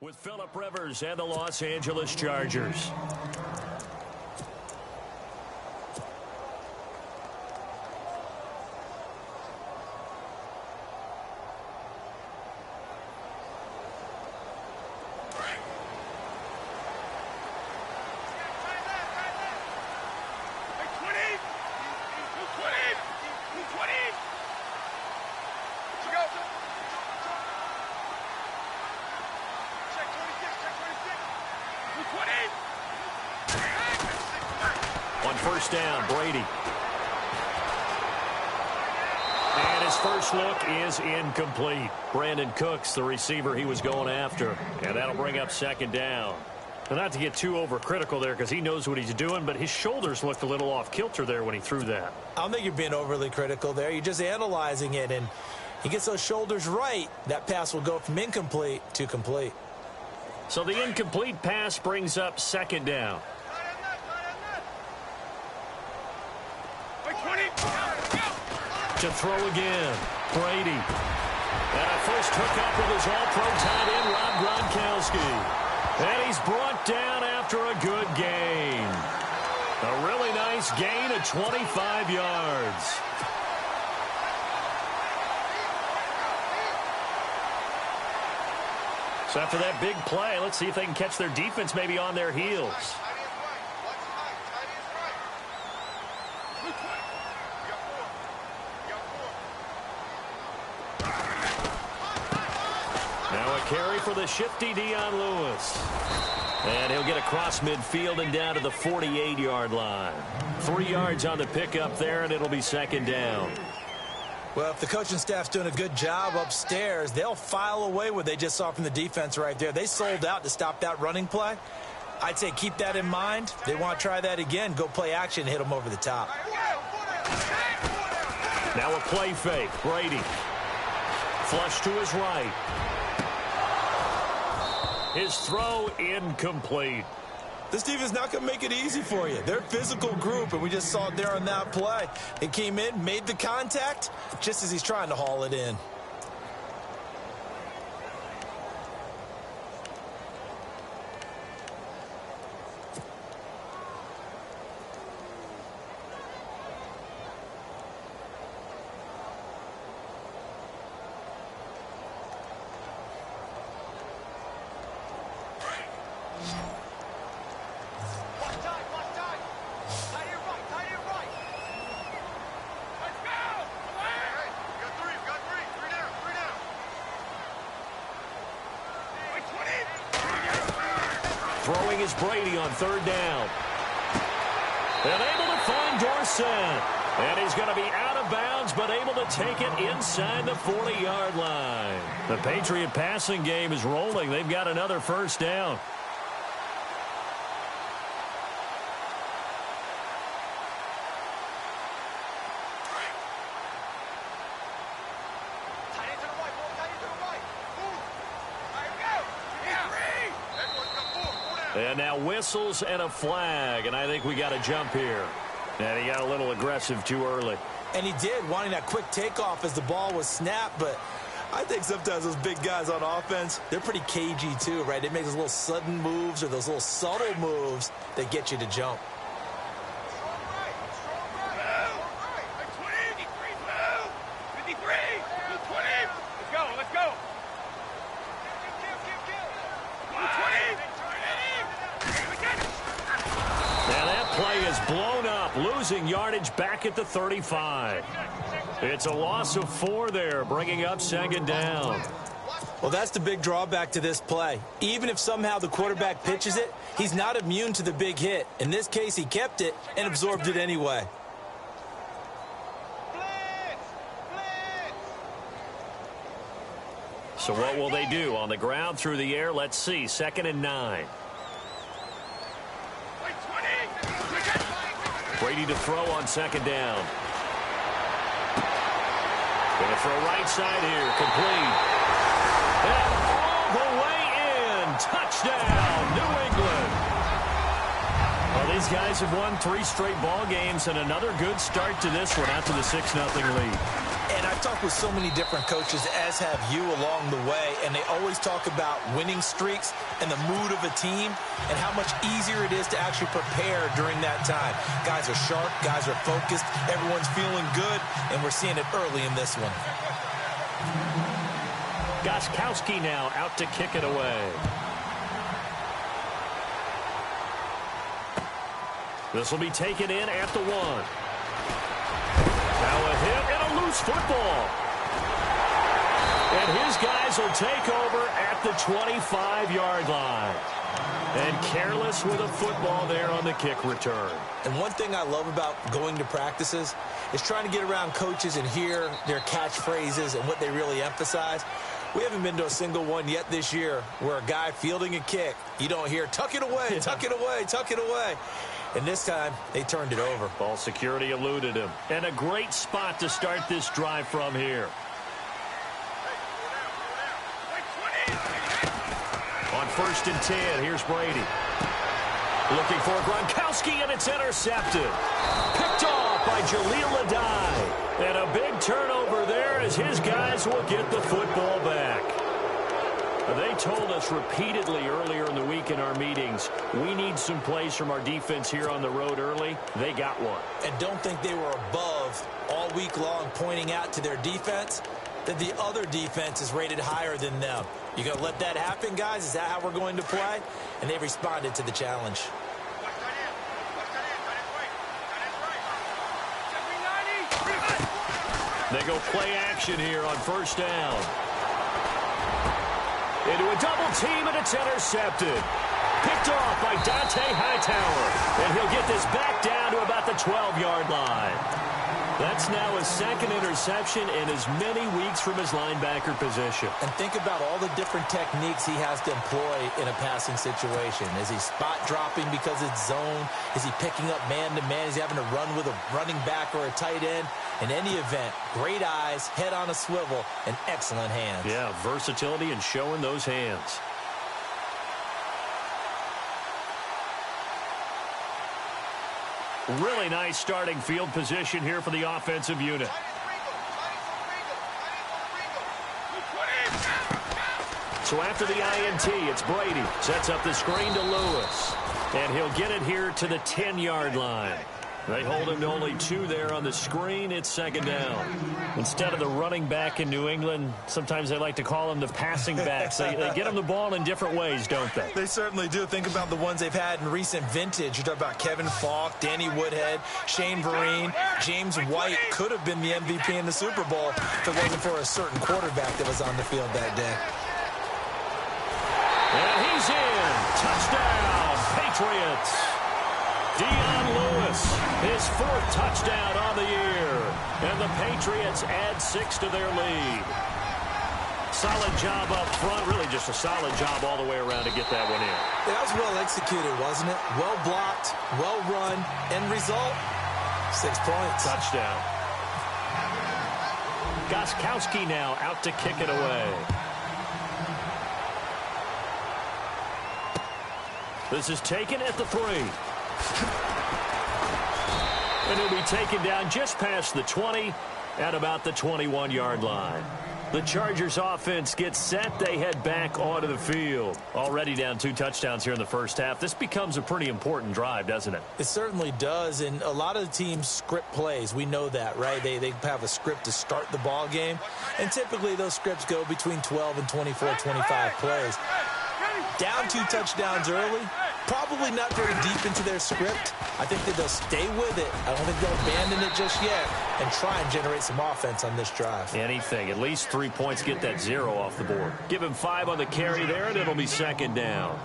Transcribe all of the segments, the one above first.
With Phillip Rivers and the Los Angeles Chargers. On first down, Brady. And his first look is incomplete. Brandon Cooks, the receiver he was going after. And that'll bring up second down. Now, not to get too overcritical there because he knows what he's doing, but his shoulders looked a little off kilter there when he threw that. I don't think you're being overly critical there. You're just analyzing it, and he gets those shoulders right. That pass will go from incomplete to complete. So the incomplete pass brings up second down. To throw again, Brady. And a first hookup with his all-pro tight end, Rob Gronkowski. And he's brought down after a good gain. A really nice gain of 25 yards. So after that big play, let's see if they can catch their defense maybe on their heels. Now a carry for the shifty Dion Lewis. And he'll get across midfield and down to the 48-yard line. 3 yards on the pickup there, and it'll be second down. Well, if the coaching staff's doing a good job upstairs, they'll file away what they just saw from the defense right there. They sold out to stop that running play. I'd say keep that in mind. They want to try that again. Go play action and hit them over the top. Now a play fake. Brady. Flush to his right. His throw incomplete. This defense is not going to make it easy for you. They're a physical group, and we just saw it there on that play. It came in, made the contact, just as he's trying to haul it in. Throwing is Brady on third down. And able to find Dorsett. And he's going to be out of bounds, but able to take it inside the 40-yard line. The Patriot passing game is rolling. They've got another first down. And now whistles and a flag, and I think we got a jump here. And he got a little aggressive too early. And he did, wanting that quick takeoff as the ball was snapped, but I think sometimes those big guys on offense, they're pretty cagey too, right? They make those little sudden moves or those little subtle moves that get you to jump. Blown up, losing yardage back at the 35. It's a loss of 4 there, bringing up second down. Well, that's the big drawback to this play. Even if somehow the quarterback pitches it, he's not immune to the big hit. In this case, he kept it and absorbed it anyway. So what will they do? On the ground, through the air, let's see. 2nd and 9. Brady to throw on second down. Going to throw right side here. Complete. And all the way in. Touchdown, New England. Well, these guys have won 3 straight ball games and another good start to this one after the 6-0 lead. And I talked with so many different coaches, as have you along the way, and they always talk about winning streaks and the mood of a team and how much easier it is to actually prepare during that time. Guys are sharp, guys are focused, everyone's feeling good, and we're seeing it early in this one. Gostkowski now out to kick it away. This will be taken in at the 1. Now a hit and a loose football. And his guys will take over at the 25-yard line. And careless with a football there on the kick return. And one thing I love about going to practices is trying to get around coaches and hear their catchphrases and what they really emphasize. We haven't been to a single one yet this year where a guy fielding a kick, you don't hear, tuck it away, tuck it away, tuck it away. And this time, they turned it over. Ball security eluded him. And a great spot to start this drive from here. On 1st and 10, here's Brady. Looking for Gronkowski, and it's intercepted. Picked off by Jaleel Adai. And a big turnover there as his guys will get the football back. They told us repeatedly earlier in the week in our meetings, we need some plays from our defense here on the road early. They got one. And don't think they were above all week long pointing out to their defense that the other defense is rated higher than them. You going to let that happen, guys? Is that how we're going to play? And they responded to the challenge. They go play action here on 1st down. Into a double team, and it's intercepted. Picked off by Dante Hightower. And he'll get this back down to about the 12-yard line. That's now his 2nd interception in as many weeks from his linebacker position. And think about all the different techniques he has to employ in a passing situation. Is he spot dropping because it's zone? Is he picking up man-to-man? Is he having to run with a running back or a tight end? In any event, great eyes, head on a swivel, and excellent hands. Yeah, versatility and showing those hands. Really nice starting field position here for the offensive unit. So after the INT, it's Brady. Sets up the screen to Lewis. And he'll get it here to the 10-yard line. They hold him to only 2 there on the screen. It's 2nd down. Instead of the running back in New England, sometimes they like to call them the passing backs. They get them the ball in different ways, don't they? They certainly do. Think about the ones they've had in recent vintage. You're talking about Kevin Falk, Danny Woodhead, Shane Vereen, James White could have been the MVP in the Super Bowl if it wasn't for a certain quarterback that was on the field that day. And he's in. Touchdown, Patriots. Dion Lewis, his 4th touchdown on the year. And the Patriots add 6 to their lead. Solid job up front. Really just a solid job all the way around to get that one in. That was well executed, wasn't it? Well blocked, well run. End result, 6 points. Touchdown. Gostkowski now out to kick it away. This is taken at the 3. And he'll be taken down just past the 20 at about the 21-yard line. The Chargers offense gets set. They head back onto the field. Already down 2 touchdowns here in the first half. This becomes a pretty important drive, doesn't it? It certainly does, and a lot of the teams script plays. We know that, right? They have a script to start the ball game, and typically those scripts go between 12 and 24, 25 plays. Down 2 touchdowns early, probably not very deep into their script. I think that they'll stay with it. I don't think they'll abandon it just yet and try and generate some offense on this drive. Anything. At least 3 points, get that 0 off the board. Give him 5 on the carry there, and it'll be 2nd down.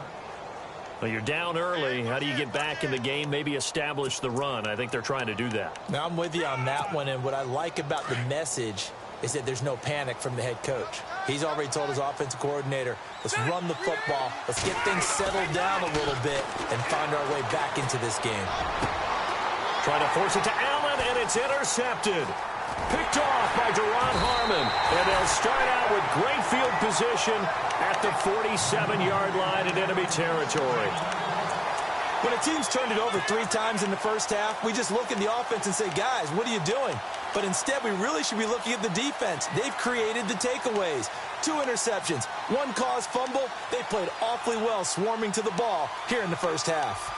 Well, you're down early. How do you get back in the game, maybe establish the run? I think they're trying to do that. Now, I'm with you on that one, and what I like about the message is that there's no panic from the head coach. He's already told his offensive coordinator, let's run the football, let's get things settled down a little bit and find our way back into this game. Trying to force it to Allen, and it's intercepted. Picked off by Deron Harmon, and they'll start out with great field position at the 47-yard line in enemy territory. When a team's turned it over 3 times in the first half, we just look at the offense and say, guys, what are you doing? But instead, we really should be looking at the defense. They've created the takeaways. 2 interceptions, 1 caused fumble. They played awfully well swarming to the ball here in the first half.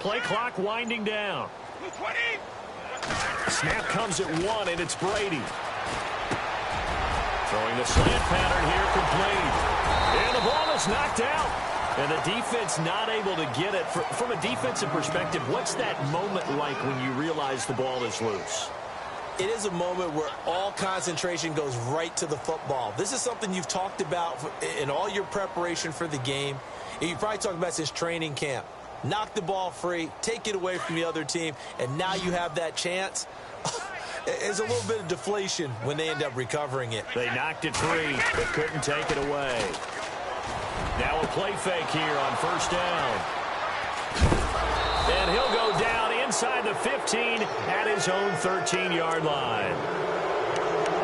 Play clock winding down. Snap comes at 1, and it's Brady. Throwing the slant pattern here complete. And the ball is knocked out. And the defense not able to get it. From a defensive perspective, what's that moment like when you realize the ball is loose? It is a moment where all concentration goes right to the football. This is something you've talked about in all your preparation for the game. And you've probably talked about since training camp. Knock the ball free, take it away from the other team, and now you have that chance. There's a little bit of deflation when they end up recovering it. They knocked it free, but couldn't take it away. Now a play fake here on first down. And he'll go down inside the 15 at his own 13-yard line.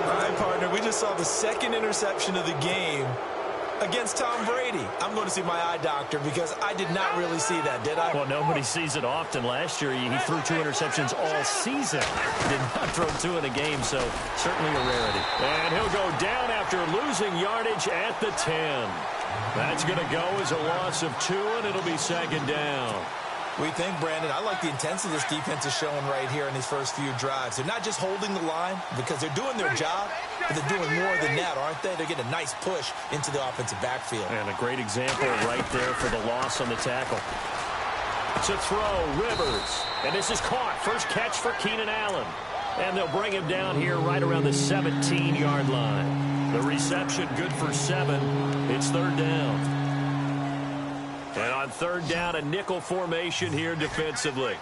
All right, partner, we just saw the second interception of the game against Tom Brady. I'm going to see my eye doctor because I did not really see that, did I? Well, nobody sees it often. Last year, he threw 2 interceptions all season. Did not throw 2 in a game, so certainly a rarity. And he'll go down after losing yardage at the 10. That's going to go as a loss of 2, and it'll be second down. We think, Brandon, I like the intensity this defense is showing right here in these first few drives. They're not just holding the line because they're doing their job, but they're doing more than that, aren't they? They're getting a nice push into the offensive backfield. And a great example right there for the loss on the tackle. To throw, Rivers. And this is caught. First catch for Keenan Allen. And they'll bring him down here right around the 17-yard line. The reception good for 7. It's third down. And on third down, a nickel formation here defensively.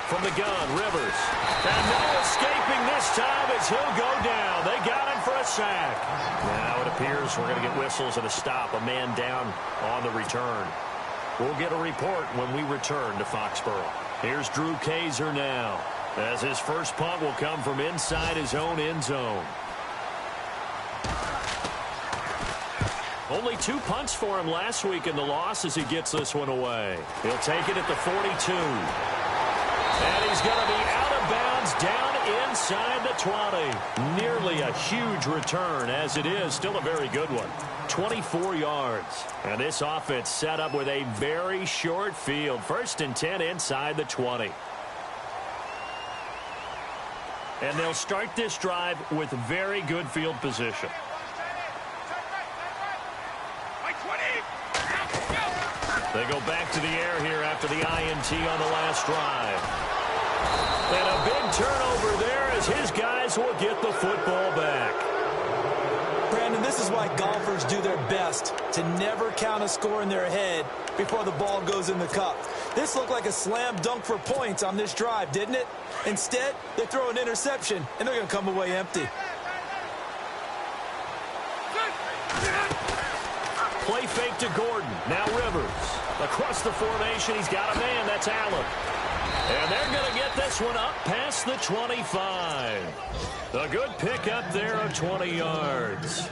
From the gun, Rivers. And no escaping this time as he'll go down. They got him for a sack. Now it appears we're going to get whistles and a stop. A man down on the return. We'll get a report when we return to Foxborough. Here's Drew Kaiser now, as his first punt will come from inside his own end zone. Only 2 punts for him last week in the loss as he gets this one away. He'll take it at the 42. And he's going to be out of bounds down inside the 20. Nearly a huge return as it is. Still a very good one. 24 yards. And this offense set up with a very short field. First and 10 inside the 20. And they'll start this drive with very good field position. They go back to the air here after the INT on the last drive. And a big turnover there as his guys will get the football back. Brandon, this is why golfers do their best to never count a score in their head before the ball goes in the cup. This looked like a slam dunk for points on this drive, didn't it? Instead, they throw an interception, and they're going to come away empty. Play fake to Gordon. Now Rivers. Across the formation, he's got a man. That's Allen. And they're going to get this one up past the 25. A good pickup there of 20 yards.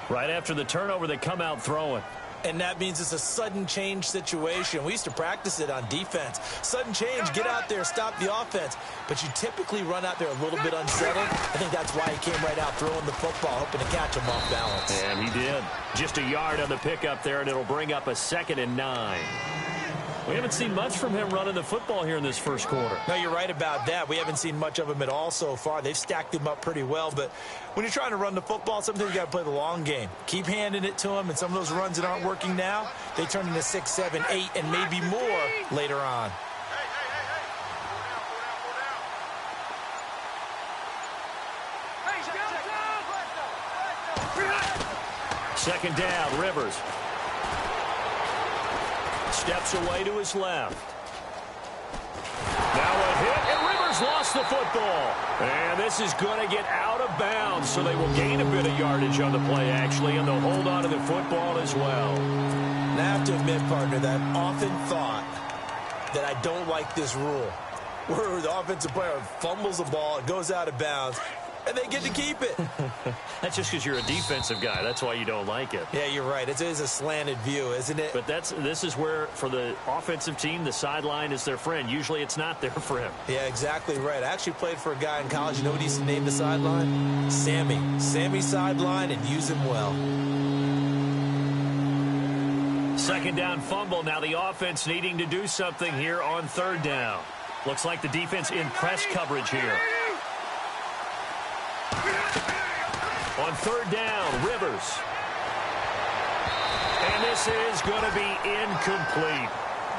Right after the turnover, they come out throwing. And that means it's a sudden change situation. We used to practice it on defense. Sudden change, get out there, stop the offense. But you typically run out there a little bit unsettled. I think that's why he came right out throwing the football, hoping to catch him off balance. And he did. Just a yard on the pickup there, and it'll bring up a 2nd and 9. We haven't seen much from him running the football here in this first quarter. No, you're right about that. We haven't seen much of him at all so far. They've stacked him up pretty well. But when you're trying to run the football, sometimes you got to play the long game. Keep handing it to him, and some of those runs that aren't working now, they turn into 6, 7, 8, and maybe more later on. Second down, Rivers. Steps away to his left. Now a hit, and Rivers lost gets the football. And this is going to get out of bounds, so they will gain a bit of yardage on the play, actually, and they'll hold on to the football as well. And I have to admit, partner, that I've often thought that I don't like this rule, where the offensive player fumbles the ball, it goes out of bounds, and they get to keep it. That's just because you're a defensive guy. That's why you don't like it. Yeah, you're right. It is a slanted view, isn't it? But this is where, for the offensive team, the sideline is their friend. Usually it's not there for him. Yeah, exactly right. I actually played for a guy in college. You know what he used to name the sideline? Sammy. Sammy sideline, and use him well. Second down fumble. Now the offense needing to do something here on third down. Looks like the defense in press coverage here. On third down, Rivers. And this is going to be incomplete.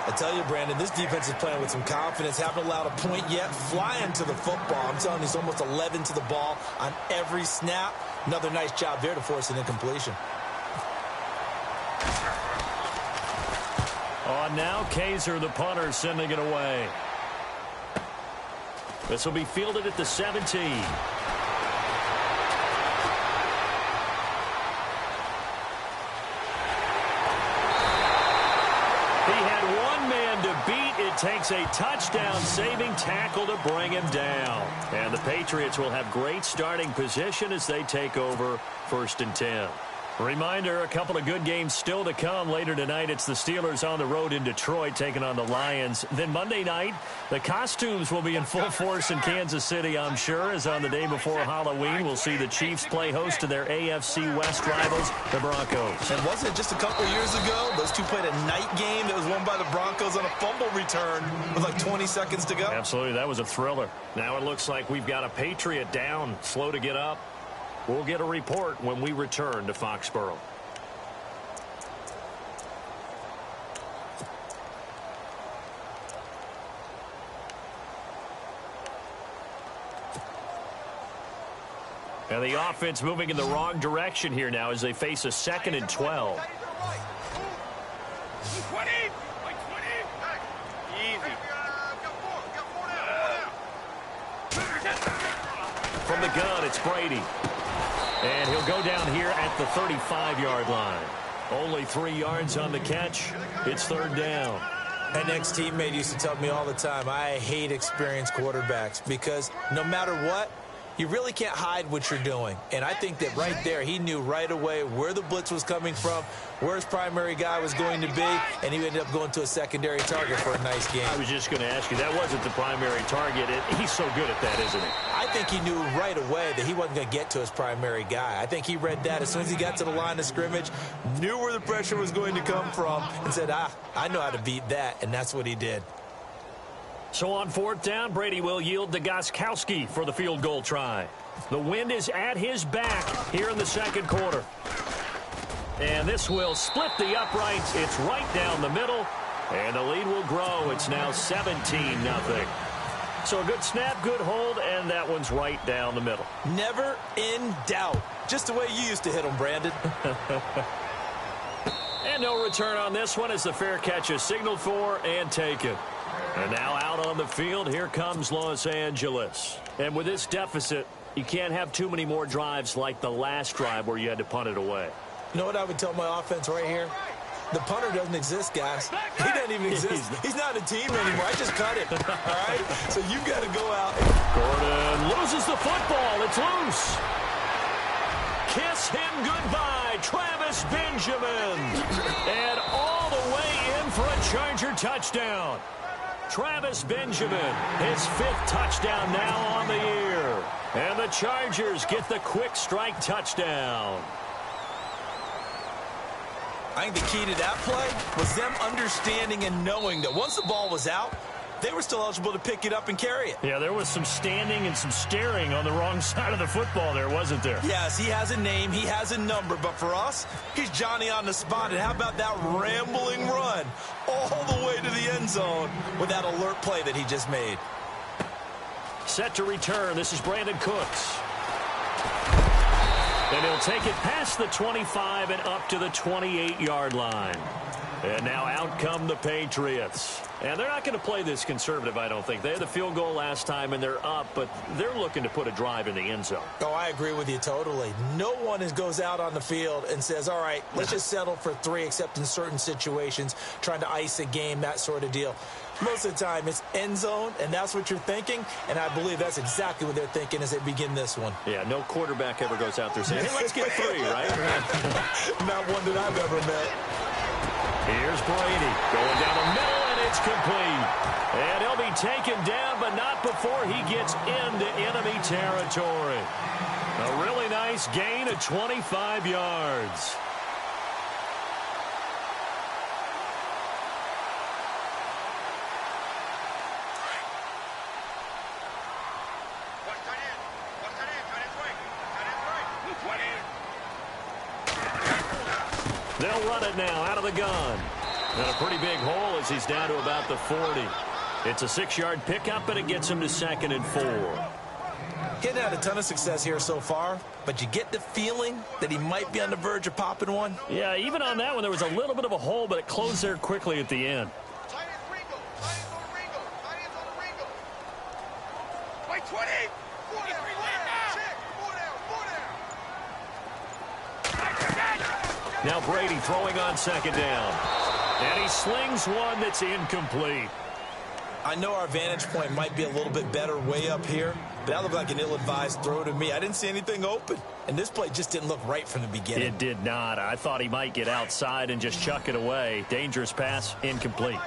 I tell you, Brandon, this defense is playing with some confidence. Haven't allowed a point yet. Flying to the football. I'm telling you, he's almost 11 to the ball on every snap. Another nice job there to force an incompletion. On now, Kaiser, the punter, sending it away. This will be fielded at the 17. It takes a touchdown-saving tackle to bring him down. And the Patriots will have great starting position as they take over 1st and 10. Reminder, a couple of good games still to come. Later tonight, it's the Steelers on the road in Detroit taking on the Lions. Then Monday night, the costumes will be in full force in Kansas City, I'm sure, as on the day before Halloween, we'll see the Chiefs play host to their AFC West rivals, the Broncos. And wasn't it just a couple years ago, those two played a night game that was won by the Broncos on a fumble return with like 20 seconds to go? Absolutely, that was a thriller. Now it looks like we've got a Patriot down, slow to get up. We'll get a report when we return to Foxborough. And the offense moving in the wrong direction here now as they face a 2nd and 12. From the gun, it's Brady. And he'll go down here at the 35-yard line. Only 3 yards on the catch. It's third down. An ex-teammate used to tell me all the time, I hate experienced quarterbacks because no matter what, you really can't hide what you're doing. And I think that right there, he knew right away where the blitz was coming from, where his primary guy was going to be, and he ended up going to a secondary target for a nice game. I was just going to ask you, that wasn't the primary target. He's so good at that, isn't he? I think he knew right away that he wasn't going to get to his primary guy. I think he read that as soon as he got to the line of scrimmage, knew where the pressure was going to come from, and said, I know how to beat that, and that's what he did. So on fourth down, Brady will yield to Gostkowski for the field goal try. The wind is at his back here in the second quarter. And this will split the uprights. It's right down the middle. And the lead will grow. It's now 17-0. So a good snap, good hold, and that one's right down the middle. Never in doubt. Just the way you used to hit them, Brandon. And no return on this one as the fair catch is signaled for and taken. And now out on the field, here comes Los Angeles. And with this deficit, you can't have too many more drives like the last drive where you had to punt it away. You know what I would tell my offense right here? The punter doesn't exist, guys. He doesn't even exist. He's not a team anymore. I just cut it. All right? So you've got to go out. Gordon loses the football. It's loose. Kiss him goodbye, Travis Benjamin. And all the way in for a Charger touchdown. Travis Benjamin, his 5th touchdown now on the year. And the Chargers get the quick strike touchdown. I think the key to that play was them understanding and knowing that once the ball was out, they were still eligible to pick it up and carry it. Yeah, there was some standing and some staring on the wrong side of the football there, wasn't there? Yes, he has a name, he has a number, but for us, he's Johnny on the spot. And how about that rambling run all the way to the end zone with that alert play that he just made? Set to return. This is Brandon Cooks. And he'll take it past the 25 and up to the 28-yard line. And now out come the Patriots. And they're not going to play this conservative, I don't think. They had the field goal last time, and they're up, but they're looking to put a drive in the end zone. Oh, I agree with you totally. No one goes out on the field and says, all right, let's just settle for 3, except in certain situations, trying to ice a game, that sort of deal. Most of the time, it's end zone, and that's what you're thinking, and I believe that's exactly what they're thinking as they begin this one. Yeah, no quarterback ever goes out there saying, hey, let's get 3, right? Not one that I've ever met. Here's Brady going down the middle, and it's complete. And he'll be taken down, but not before he gets into enemy territory. A really nice gain of 25 yards. They'll run it now out of the gun. And a pretty big hole as he's down to about the 40. It's a 6-yard pickup, and it gets him to 2nd and 4. Getting had a ton of success here so far, but you get the feeling that he might be on the verge of popping one. Yeah, even on that one, there was a little bit of a hole, but it closed there quickly at the end. Now Brady throwing on 2nd down. And he slings one that's incomplete. I know our vantage point might be a little bit better way up here, but that looked like an ill-advised throw to me. I didn't see anything open, and this play just didn't look right from the beginning. It did not. I thought he might get outside and just chuck it away. Dangerous pass, incomplete.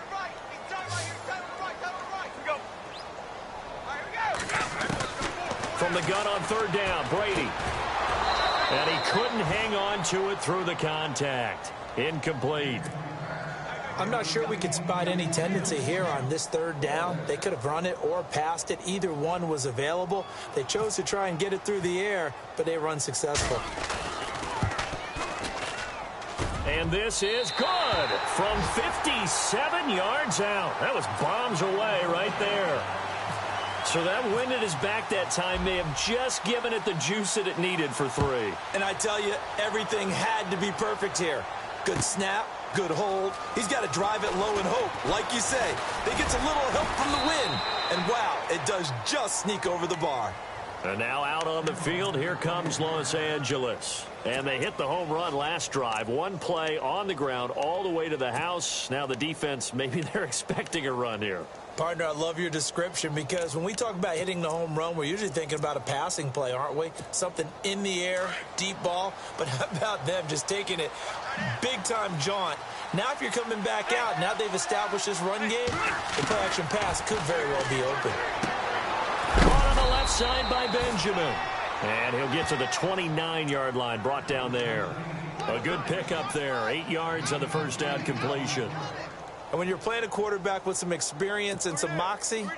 From the gun on 3rd down, Brady. And he couldn't hang on to it through the contact. Incomplete. I'm not sure we could spot any tendency here on this 3rd down. They could have run it or passed it. Either one was available. They chose to try and get it through the air, but they were unsuccessful. And this is good from 57 yards out. That was bombs away right there. So that wind at his back that time may have just given it the juice that it needed for 3. And I tell you, everything had to be perfect here. Good snap, good hold. He's got to drive it low and hope. Like you say, they gets a little help from the wind. And wow, it does just sneak over the bar. And now out on the field, here comes Los Angeles. And they hit the home run last drive. One play on the ground all the way to the house. Now the defense, maybe they're expecting a run here. Partner, I love your description because when we talk about hitting the home run, we're usually thinking about a passing play, aren't we? Something in the air, deep ball. But how about them just taking it big-time jaunt? Now if you're coming back out, now they've established this run game, the play-action pass could very well be open. Caught on the left side by Benjamin. And he'll get to the 29-yard line, brought down there. A good pickup there, 8 yards on the first down completion. And when you're playing a quarterback with some experience and some moxie,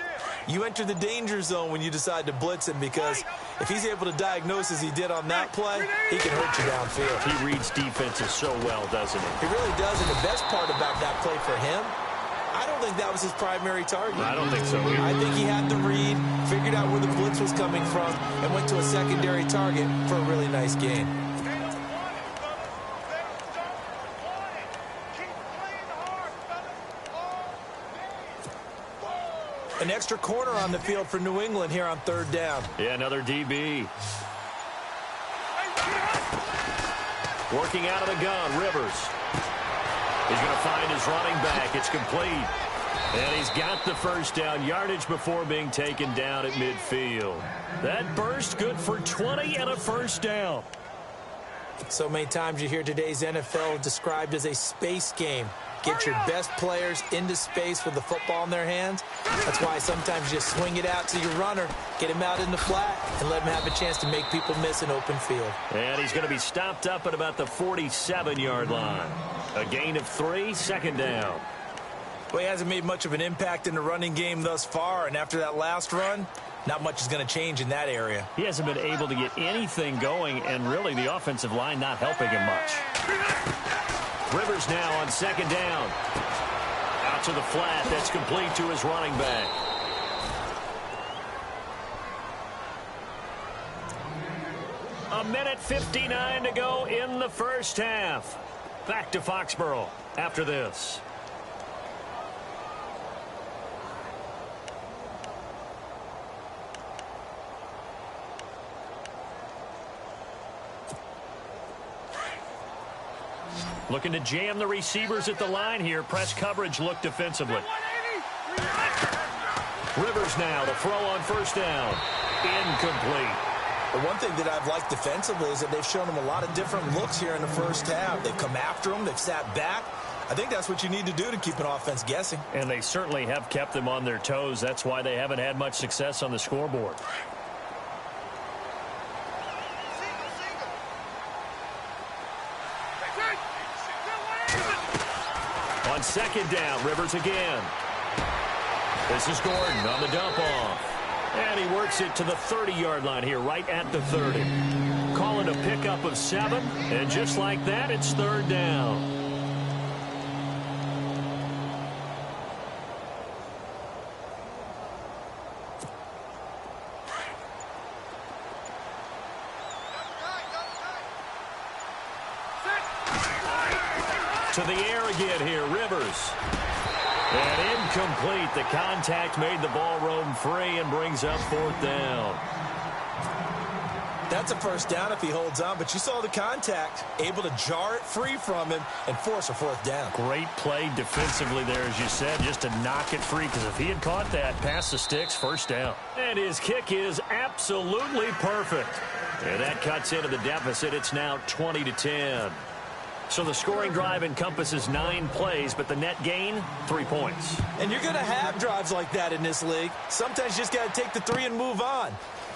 you enter the danger zone when you decide to blitz him, because if he's able to diagnose as he did on that play, he can hurt you downfield. He reads defenses so well, doesn't he? He really does, and the best part about that play for him, I don't think that was his primary target. I don't think so either. I think he had the read, figured out where the blitz was coming from, and went to a secondary target for a really nice gain. An extra corner on the field for New England here on 3rd down. Yeah, another DB. Working out of the gun, Rivers. He's going to find his running back. It's complete. And he's got the first down, yardage before being taken down at midfield. That burst good for 20 and a first down. So many times you hear today's NFL described as a space game. Get your best players into space with the football in their hands. That's why sometimes you just swing it out to your runner, get him out in the flat, and let him have a chance to make people miss an open field. And he's going to be stopped up at about the 47-yard line. A gain of 3, 2nd down. Well, he hasn't made much of an impact in the running game thus far, and after that last run, not much is going to change in that area. He hasn't been able to get anything going, and really the offensive line not helping him much. Rivers now on 2nd down. Out to the flat. That's complete to his running back. A minute 59 to go in the first half. Back to Foxborough after this. Looking to jam the receivers at the line here. Press coverage look defensively. Rivers now to throw on first down. Incomplete. The one thing that I've liked defensively is that they've shown them a lot of different looks here in the first half. They've come after them. They've sat back. I think that's what you need to do to keep an offense guessing. And they certainly have kept them on their toes. That's why they haven't had much success on the scoreboard. On second down, Rivers again. This is Gordon on the dump off. And he works it to the 30-yard line here, right at the 30. Calling a pickup of 7, and just like that, it's third down. To the air again here, Rivers. And incomplete. The contact made the ball roam free and brings up fourth down. That's a first down if he holds on, but you saw the contact. Able to jar it free from him and force a fourth down. Great play defensively there, as you said, just to knock it free, because if he had caught that, past the sticks, first down. And his kick is absolutely perfect. And that cuts into the deficit. It's now 20-10. So the scoring drive encompasses 9 plays, but the net gain, 3 points. And you're going to have drives like that in this league. Sometimes you just got to take the 3 and move on.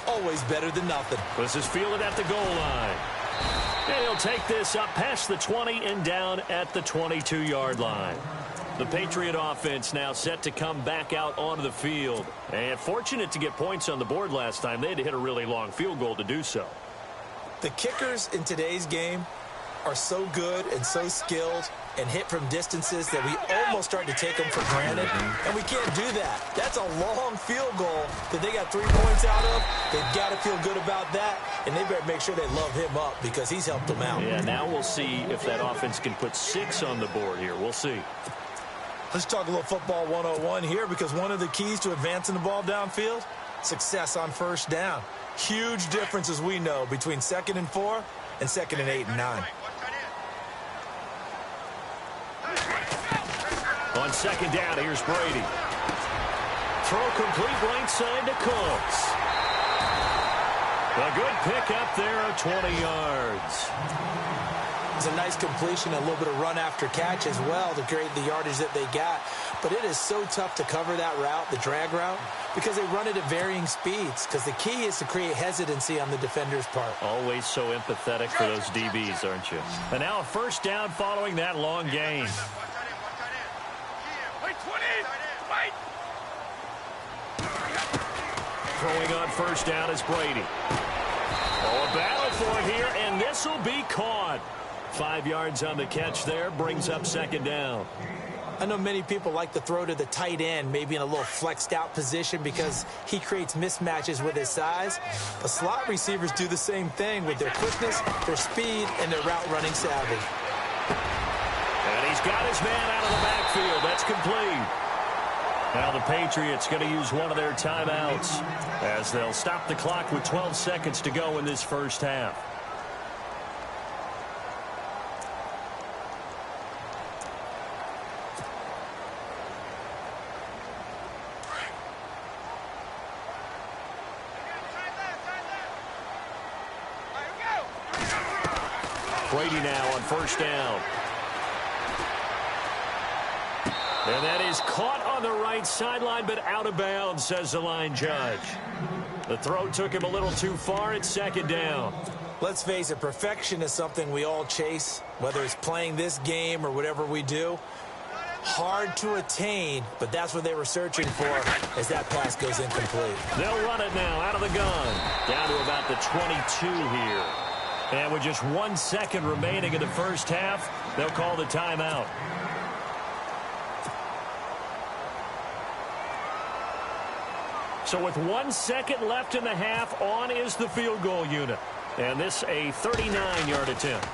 Always better than nothing. This is fielded at the goal line. And he'll take this up past the 20 and down at the 22-yard line. The Patriot offense now set to come back out onto the field. And fortunate to get points on the board last time. They had to hit a really long field goal to do so. The kickers in today's game are so good and so skilled and hit from distances that we almost start to take them for granted, and we can't do that. That's a long field goal that they got 3 points out of. They've got to feel good about that, and they better make sure they love him up because he's helped them out. Yeah, now we'll see if that offense can put 6 on the board here. We'll see. Let's talk a little football 101 here, because one of the keys to advancing the ball downfield, success on first down. Huge difference, as we know, between 2nd and 4 and 2nd and 8 and 9. On second down, here's Brady. Throw complete right side to Cooks. A good pickup there of 20 yards. It's a nice completion, a little bit of run after catch as well to create the yardage that they got. But it is so tough to cover that route, the drag route, because they run it at varying speeds, because the key is to create hesitancy on the defender's part. Always so empathetic for those DBs, aren't you? And now a first down following that long gain. Throwing on first down is Brady. Oh, a battle for it here, and this will be caught. 5 yards on the catch there, brings up second down. I know many people like to throw to the tight end, maybe in a little flexed out position because he creates mismatches with his size. But slot receivers do the same thing with their quickness, their speed, and their route running savvy. And he's got his man out of the backfield. That's complete. Now the Patriots going to use one of their timeouts as they'll stop the clock with 12 seconds to go in this first half. Brady now on first down. And that is caught on the right sideline, but out of bounds, says the line judge. The throw took him a little too far. It's second down. Let's face it, perfection is something we all chase, whether it's playing this game or whatever we do. Hard to attain, but that's what they were searching for as that pass goes incomplete. They'll run it now out of the gun. Down to about the 22 here. And with just 1 second remaining in the first half, they'll call the timeout. So with 1 second left in the half, on is the field goal unit. And this a 39-yard attempt.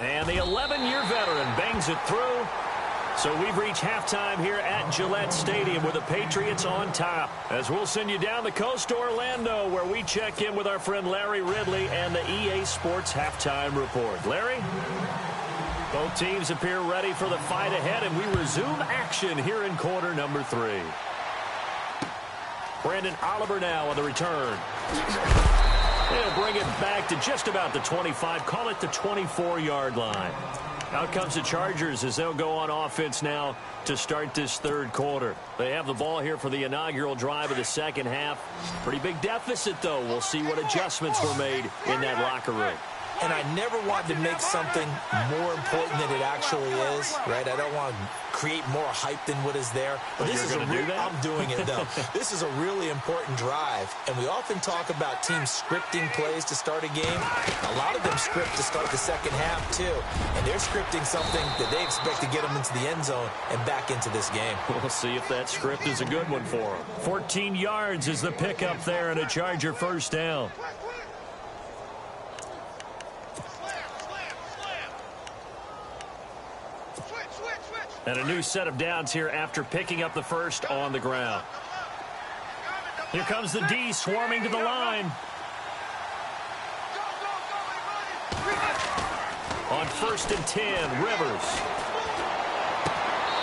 And the 11-year veteran bangs it through. So we've reached halftime here at Gillette Stadium with the Patriots on top. As we'll send you down the coast to Orlando, where we check in with our friend Larry Ridley and the EA Sports Halftime Report. Larry? Both teams appear ready for the fight ahead, and we resume action here in quarter number 3. Brandon Oliver now on the return. They'll bring it back to just about the 25, call it the 24-yard line. Out comes the Chargers as they'll go on offense now to start this third quarter. They have the ball here for the inaugural drive of the second half. Pretty big deficit, though. We'll see what adjustments were made in that locker room. And I never want to make something more important than it actually is, right? I don't want to create more hype than what is there. But this is I'm doing it, though. This is a really important drive. And we often talk about teams scripting plays to start a game. A lot of them script to start the second half, too. And they're scripting something that they expect to get them into the end zone and back into this game. We'll see if that script is a good one for them. 14 yards is the pickup there and a Charger first down. And a new set of downs here after picking up the first on the ground. Here comes the D swarming to the line. On 1st and 10, Rivers.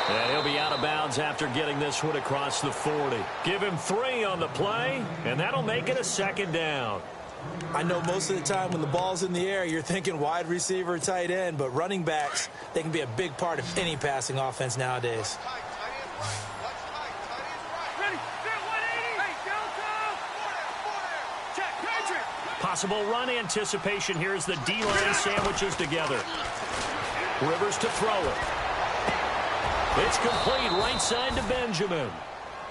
And he'll be out of bounds after getting this one across the 40. Give him 3 on the play, and that'll make it a second down. I know most of the time when the ball's in the air, you're thinking wide receiver, tight end, but running backs, they can be a big part of any passing offense nowadays. Possible run anticipation here as the D-line sandwiches together. Rivers to throw it. It's complete right side to Benjamin.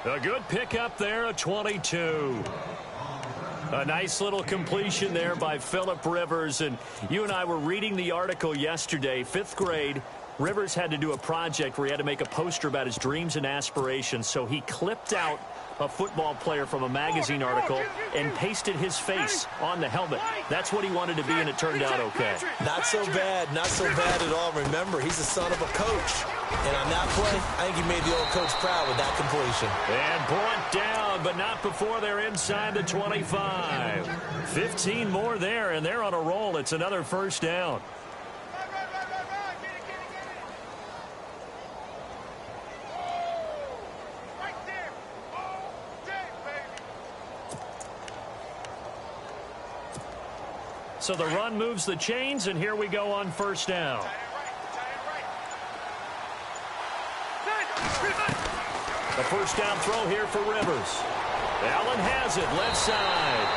A good pickup there, a 22. A nice little completion there by Phillip Rivers. And you and I were reading the article yesterday, 5th grade. Rivers had to do a project where he had to make a poster about his dreams and aspirations. So he clipped out a football player from a magazine article and pasted his face on the helmet. That's what he wanted to be, and it turned out okay. Not so bad. Not so bad at all. Remember, he's the son of a coach. And on that play, I think he made the old coach proud with that completion. And brought down, but not before they're inside the 25. 15 more there, and they're on a roll. It's another first down. So the run moves the chains, and here we go on first down. The first down throw here for Rivers. Allen has it, left side.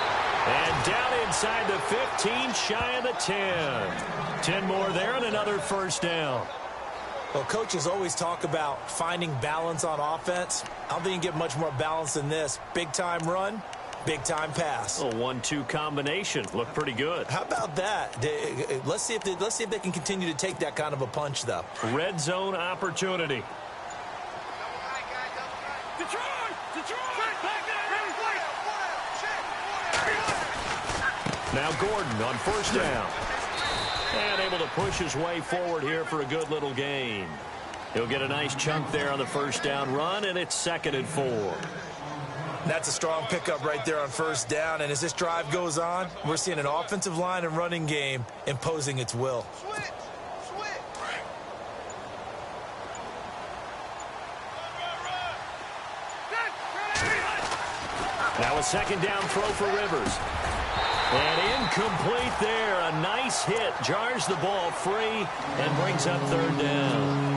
And down inside the 15, shy of the 10. 10 more there and another first down. Well, coaches always talk about finding balance on offense. I don't think you can get much more balance than this. Big-time run, big-time pass. A 1-2 combination. Looked pretty good. How about that? Let's see if they can continue to take that kind of a punch, though. Red zone opportunity. Now Gordon on first down. And able to push his way forward here for a good little gain. He'll get a nice chunk there on the first down run, and it's 2nd and 4. That's a strong pickup right there on first down. And as this drive goes on, we're seeing an offensive line and running game imposing its will. Now a second down throw for Rivers. And incomplete there. A nice hit. Jars the ball free and brings up 3rd down.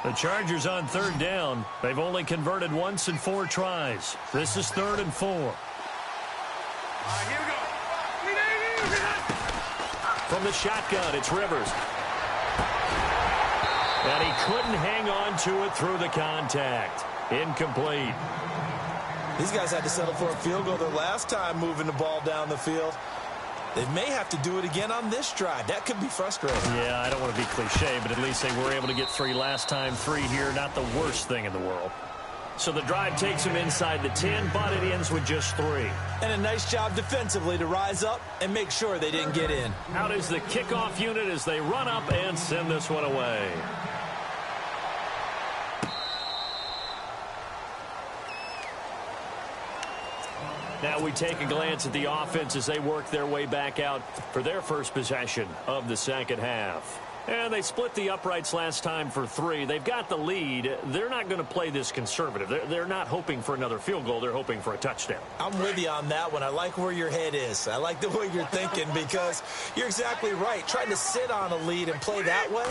The Chargers on 3rd down. They've only converted once in 4 tries. This is 3rd and 4. Here we go. From the shotgun, it's Rivers. And he couldn't hang on to it through the contact. Incomplete. These guys had to settle for a field goal their last time moving the ball down the field. They may have to do it again on this drive. That could be frustrating. Yeah, I don't want to be cliche, but at least they were able to get 3 last time. 3 here, not the worst thing in the world. So the drive takes them inside the 10, but it ends with just 3. And a nice job defensively to rise up and make sure they didn't get in. Out is the kickoff unit as they run up and send this one away. Now we take a glance at the offense as they work their way back out for their first possession of the second half. And they split the uprights last time for 3. They've got the lead. They're not going to play this conservative. They're not hoping for another field goal. They're hoping for a touchdown. I'm with you on that one. I like where your head is. I like the way you're thinking because you're exactly right. Trying to sit on a lead and play that way,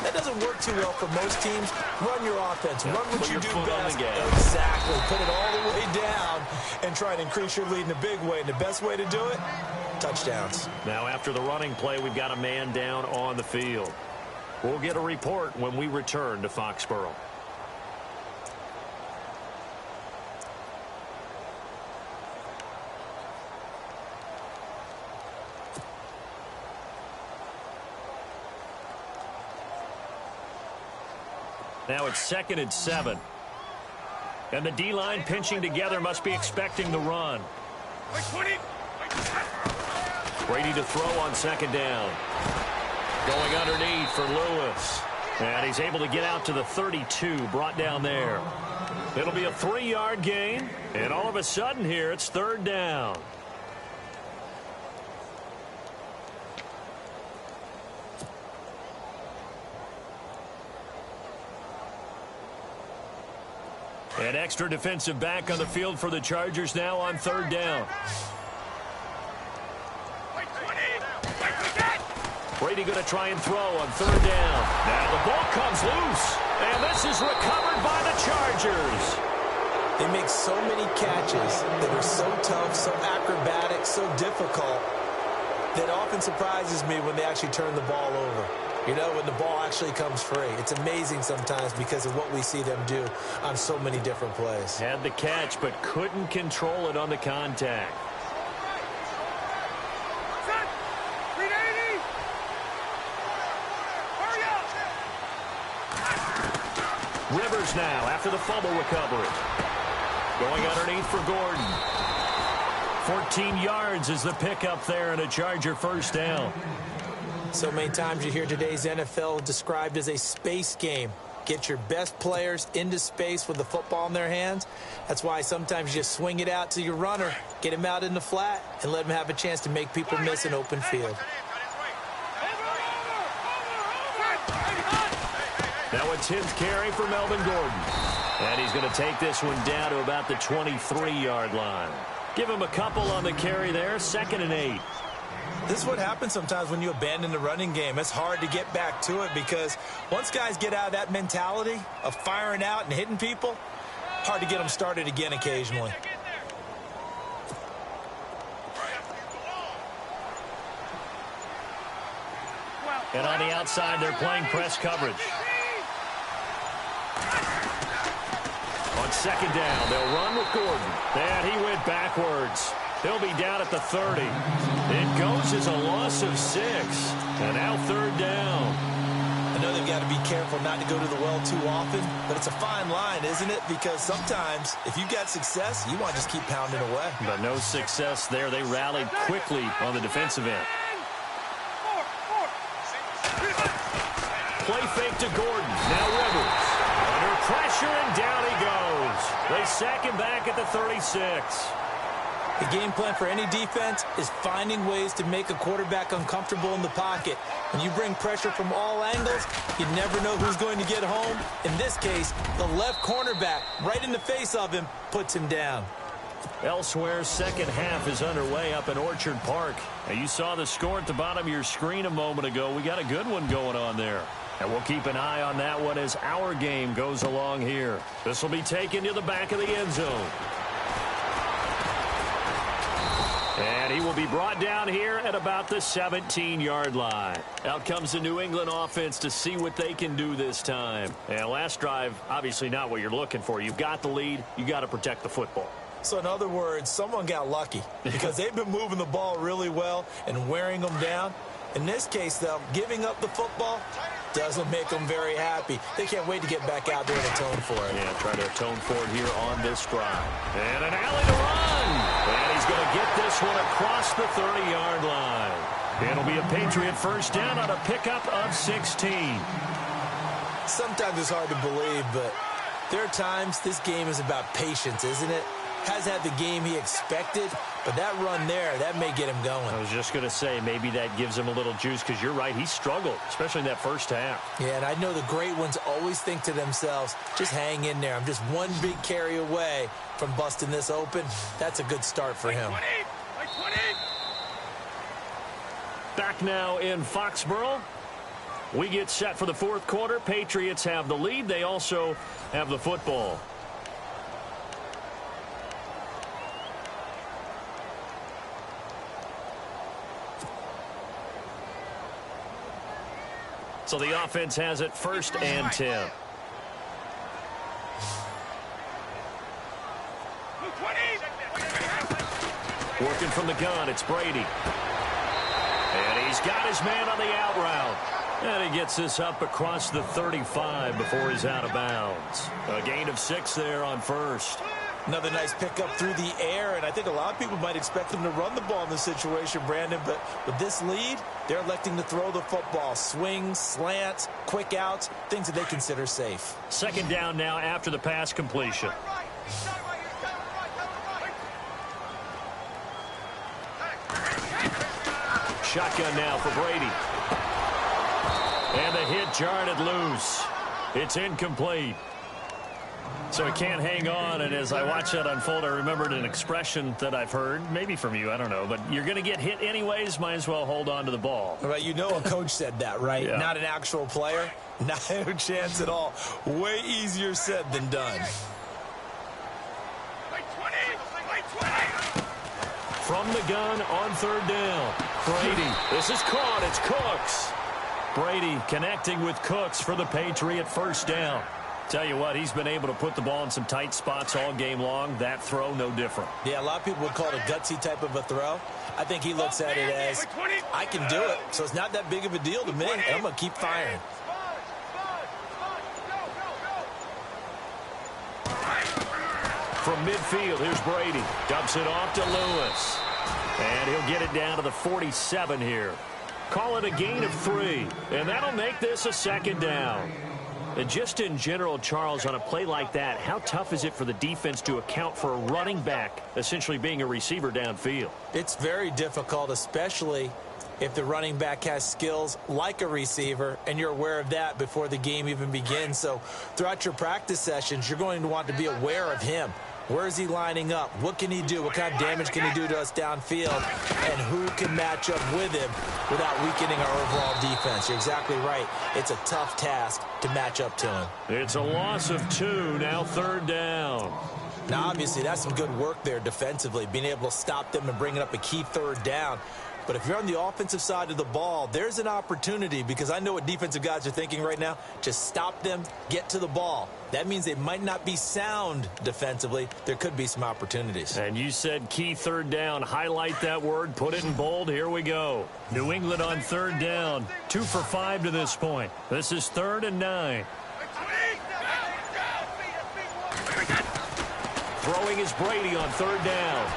that doesn't work too well for most teams. Run your offense. Run what you do best. Exactly. Put it all the way down and try to increase your lead in a big way. And the best way to do it, touchdowns. Now after the running play, we've got a man down on the field. We'll get a report when we return to Foxborough. Now it's 2nd and 7. And the D-line pinching together must be expecting the run. Brady to throw on 2nd down. Going underneath for Lewis. And he's able to get out to the 32, brought down there. It'll be a 3-yard gain. And all of a sudden here, it's 3rd down. An extra defensive back on the field for the Chargers now on 3rd down. Brady going to try and throw on 3rd down. Now the ball comes loose. And this is recovered by the Chargers. They make so many catches that are so tough, so acrobatic, so difficult, that often surprises me when they actually turn the ball over. You know, when the ball actually comes free. It's amazing sometimes because of what we see them do on so many different plays. Had the catch, but couldn't control it on the contact. Rivers now after the fumble recovery. Going underneath for Gordon. 14 yards is the pickup there and a Charger 1st down. So many times you hear today's NFL described as a space game. Get your best players into space with the football in their hands. That's why sometimes you just swing it out to your runner, get him out in the flat, and let him have a chance to make people miss an open field. Now a 10th carry for Melvin Gordon. And he's going to take this one down to about the 23-yard line. Give him a couple on the carry there, 2nd and 8. This is what happens sometimes when you abandon the running game. It's hard to get back to it because once guys get out of that mentality of firing out and hitting people, hard to get them started again occasionally. And on the outside, they're playing press coverage. On 2nd down, they'll run with Gordon. And he went backwards. He'll be down at the 30. It goes as a loss of 6. And now 3rd down. I know they've got to be careful not to go to the well too often, but it's a fine line, isn't it? Because sometimes, if you've got success, you want to just keep pounding away. But no success there. They rallied quickly on the defensive end. Play fake to Gordon. Now Rivers. Under pressure, and down he goes. They sack him back at the 36. The game plan for any defense is finding ways to make a quarterback uncomfortable in the pocket. When you bring pressure from all angles, you never know who's going to get home. In this case, the left cornerback, right in the face of him, puts him down. Elsewhere, second half is underway up in Orchard Park. Now, you saw the score at the bottom of your screen a moment ago. We got a good one going on there. And we'll keep an eye on that one as our game goes along here. This will be taken to the back of the end zone. And he will be brought down here at about the 17-yard line. Out comes the New England offense to see what they can do this time. And last drive, obviously not what you're looking for. You've got the lead. You got to protect the football. So in other words, someone got lucky because they've been moving the ball really well and wearing them down. In this case, though, giving up the football doesn't make them very happy. They can't wait to get back out there and atone for it. Yeah, try to atone for it here on this drive. And an alley to run. And he's going to get this one across the 30-yard line. It'll be a Patriot first down on a pickup of 16. Sometimes it's hard to believe, but there are times this game is about patience, isn't it? Has had the game he expected, but that run there, that may get him going. I was just going to say, maybe that gives him a little juice, because you're right, he struggled, especially in that first half. Yeah, and I know the great ones always think to themselves, just hang in there. I'm just one big carry away from busting this open. That's a good start for him. Back now in Foxborough. We get set for the fourth quarter. Patriots have the lead. They also have the football. So the offense has it first and 10. Working from the gun, it's Brady. And he's got his man on the out route. And he gets this up across the 35 before he's out of bounds. A gain of 6 there on first. Another nice pickup through the air, and I think a lot of people might expect them to run the ball in this situation, Brandon, but with this lead, they're electing to throw the football. Swings, slants, quick outs, things that they consider safe. Second down now after the pass completion. Shotgun now for Brady. And the hit jarred it loose. It's incomplete. So he can't hang on, and as I watch that unfold, I remembered an expression that I've heard, maybe from you, I don't know, but you're going to get hit anyways, might as well hold on to the ball. Right, you know a coach said that, right? Yeah. Not an actual player. Not a chance at all. Way easier said than done. From the gun on third down. Brady. This is caught. It's Cooks. Brady connecting with Cooks for the Patriot first down. Tell you what, he's been able to put the ball in some tight spots all game long. That throw, no different. Yeah, a lot of people would call it a gutsy type of a throw. I think he looks at it as, I can do it, so it's not that big of a deal to me, and I'm going to keep firing. From midfield, here's Brady. Dumps it off to Lewis. And he'll get it down to the 47 here. Call it a gain of 3, and that'll make this a second down. And just in general, Charles, on a play like that, how tough is it for the defense to account for a running back essentially being a receiver downfield? It's very difficult, especially if the running back has skills like a receiver, and you're aware of that before the game even begins. So throughout your practice sessions, you're going to want to be aware of him. Where is he lining up? What can he do? What kind of damage can he do to us downfield? And who can match up with him without weakening our overall defense? You're exactly right. It's a tough task to match up to him. It's a loss of 2, now third down. Now, obviously, that's some good work there defensively, being able to stop them and bringing up a key third down. But if you're on the offensive side of the ball, there's an opportunity, because I know what defensive guys are thinking right now. Just stop them, get to the ball. That means they might not be sound defensively. There could be some opportunities. And you said key third down. Highlight that word. Put it in bold. Here we go. New England on third down. 2 for 5 to this point. This is 3rd and 9. Throwing is Brady on third down.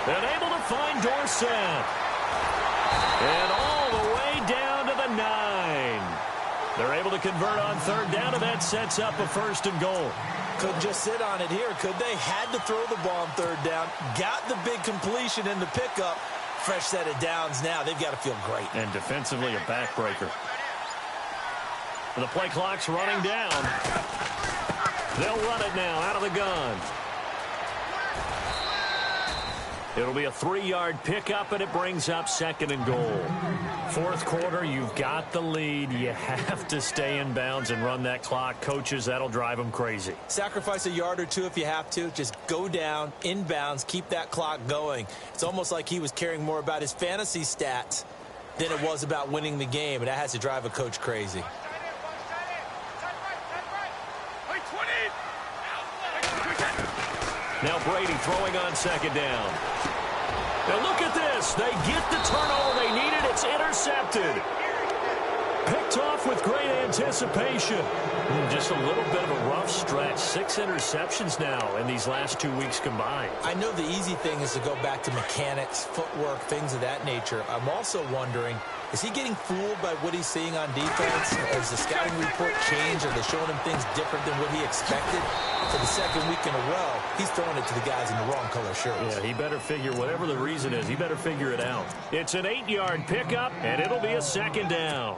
And able to find Dorsett. And all the way down to the 9. They're able to convert on third down, and that sets up a 1st and goal. Couldn't just sit on it here, could they? Had to throw the ball on third down. Got the big completion in the pickup. Fresh set of downs now. They've got to feel great. And defensively, a backbreaker. The play clock's running down. They'll run it now out of the gun. It'll be a 3-yard pickup, and it brings up 2nd and goal. Fourth quarter, you've got the lead. You have to stay in bounds and run that clock. Coaches, that'll drive them crazy. Sacrifice a yard or 2 if you have to. Just go down, in bounds, keep that clock going. It's almost like he was caring more about his fantasy stats than it was about winning the game, and that has to drive a coach crazy. Now Brady throwing on second down. Now look at this. They get the turnover they needed. It's intercepted. Picked off with great anticipation. Just a little bit of a rough stretch. 6 interceptions now in these last 2 weeks combined. I know the easy thing is to go back to mechanics, footwork, things of that nature. I'm also wondering, is he getting fooled by what he's seeing on defense? Has the scouting report changed? Are they showing him things different than what he expected? For the second week in a row, he's throwing it to the guys in the wrong color shirts. Yeah, he better figure, whatever the reason is, he better figure it out. It's an 8-yard pickup, and it'll be a second down.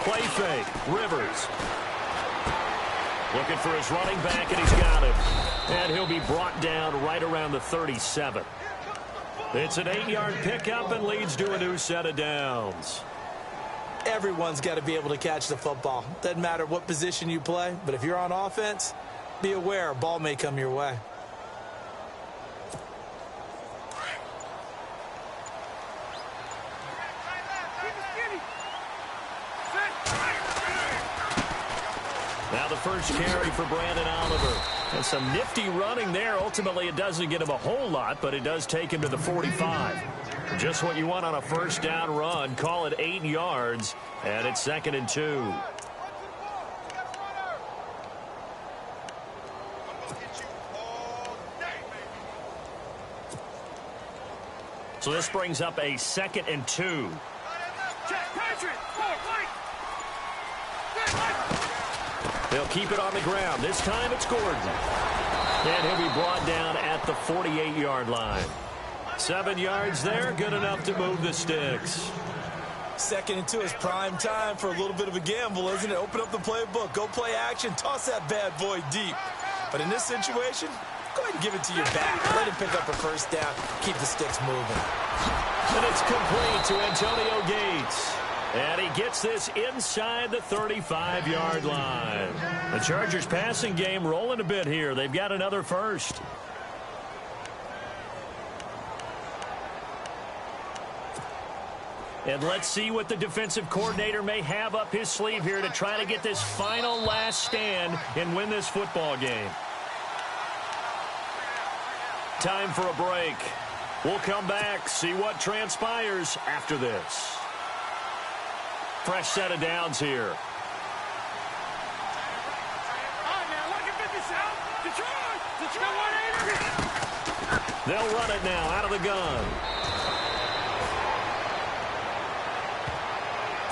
Play fake. Rivers. Looking for his running back, and he's got him. And he'll be brought down right around the 37. It's an 8-yard pickup and leads to a new set of downs. Everyone's got to be able to catch the football. Doesn't matter what position you play, but if you're on offense, be aware a ball may come your way. Now the first carry for Brandon Oliver. And some nifty running there. Ultimately, it doesn't get him a whole lot, but it does take him to the 45. Just what you want on a first down run. Call it 8 yards, and it's 2nd and 2. So this brings up a 2nd and 2. They'll keep it on the ground. This time it's Gordon. And he'll be brought down at the 48-yard line. 7 yards there, good enough to move the sticks. 2nd and 2 is prime time for a little bit of a gamble, isn't it? Open up the playbook, go play action, toss that bad boy deep. But in this situation, go ahead and give it to your back. Let him pick up a first down, keep the sticks moving. And it's complete to Antonio Gates. And he gets this inside the 35-yard line. The Chargers passing game rolling a bit here. They've got another first. And let's see what the defensive coordinator may have up his sleeve here to try to get this final last stand and win this football game. Time for a break. We'll come back, see what transpires after this. Fresh set of downs here. They'll run it now out of the gun.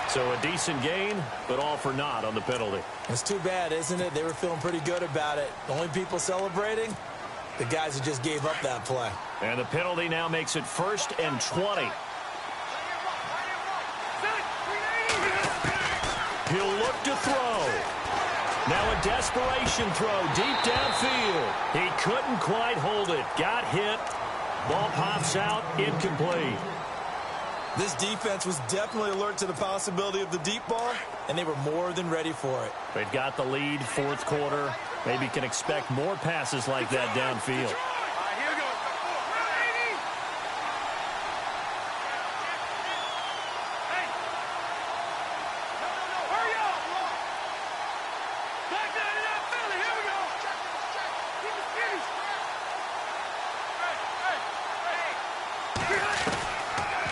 So a decent gain, but all for naught on the penalty. It's too bad, isn't it? They were feeling pretty good about it. The only people celebrating, the guys who just gave up that play. And the penalty now makes it 1st and 20. He'll look to throw. Now a desperation throw deep downfield. He couldn't quite hold it. Got hit. Ball pops out. Incomplete. This defense was definitely alert to the possibility of the deep ball, and they were more than ready for it. They've got the lead, 4th quarter. Maybe can expect more passes like that downfield.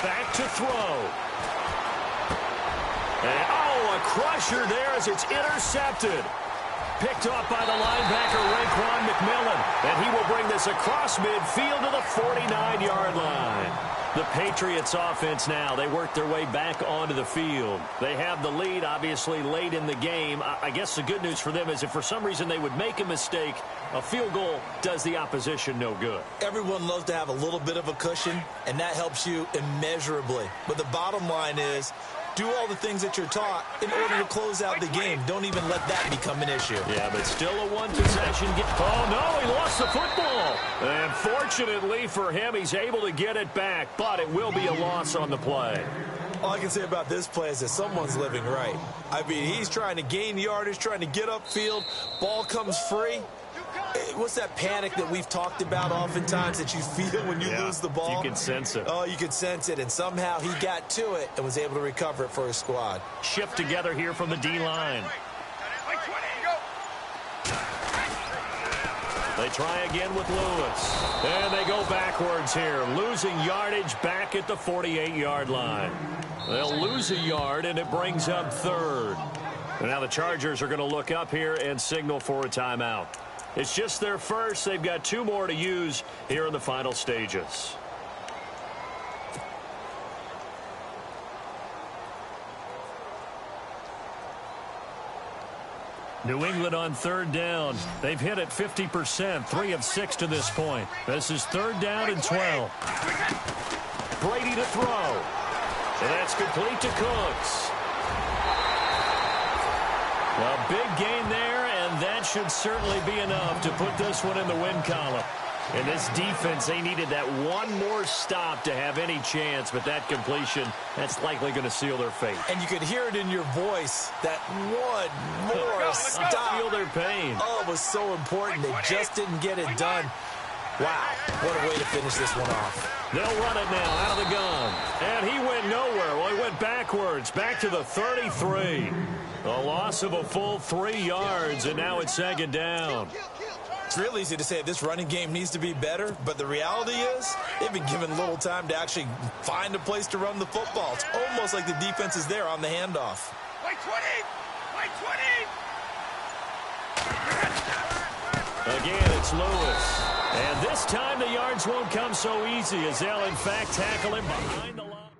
Back to throw. And, oh, a crusher there as it's intercepted. Picked off by the linebacker, Raekwon McMillan. And he will bring this across midfield to the 49-yard line. The Patriots offense now, they work their way back onto the field. They have the lead, obviously, late in the game. I guess the good news for them is if for some reason they would make a mistake, a field goal does the opposition no good. Everyone loves to have a little bit of a cushion, and that helps you immeasurably. But the bottom line is, do all the things that you're taught in order to close out the game. Don't even let that become an issue. Yeah, but still a one-possession game. Oh, no, he lost the football. And fortunately for him, he's able to get it back, but it will be a loss on the play. All I can say about this play is that someone's living right. I mean, he's trying to gain yardage, trying to get upfield. Ball comes free. what's that panic that we've talked about oftentimes that you feel when you lose the ball? You can sense it. Oh, you could sense it, and somehow he got to it and was able to recover it for his squad. Shift together here from the D-line. They try again with Lewis. And they go backwards here, losing yardage back at the 48-yard line. They'll lose a yard, and it brings up third. And now the Chargers are going to look up here and signal for a timeout. It's just their first. They've got 2 more to use here in the final stages. New England on third down. They've hit it 50%, 3 of 6 to this point. This is 3rd down and 12. Brady to throw. And that's complete to Cooks. A big gain there, and that should certainly be enough to put this one in the win column. In this defense, they needed that one more stop to have any chance, but that completion, that's likely going to seal their fate. And you could hear it in your voice, that one more stop. Feel their pain. Oh, it was so important. They just didn't get it done. Wow, what a way to finish this one off. They'll run it now out of the gun. And he went nowhere. Well, he went backwards, back to the 33. A loss of a full 3 yards, and now it's 2nd down. It's real easy to say this running game needs to be better, but the reality is they've been given little time to actually find a place to run the football. It's almost like the defense is there on the handoff. Wait 20! Wait 20! Again, it's Lewis. And this time the yards won't come so easy as they'll, in fact, tackle him behind the line.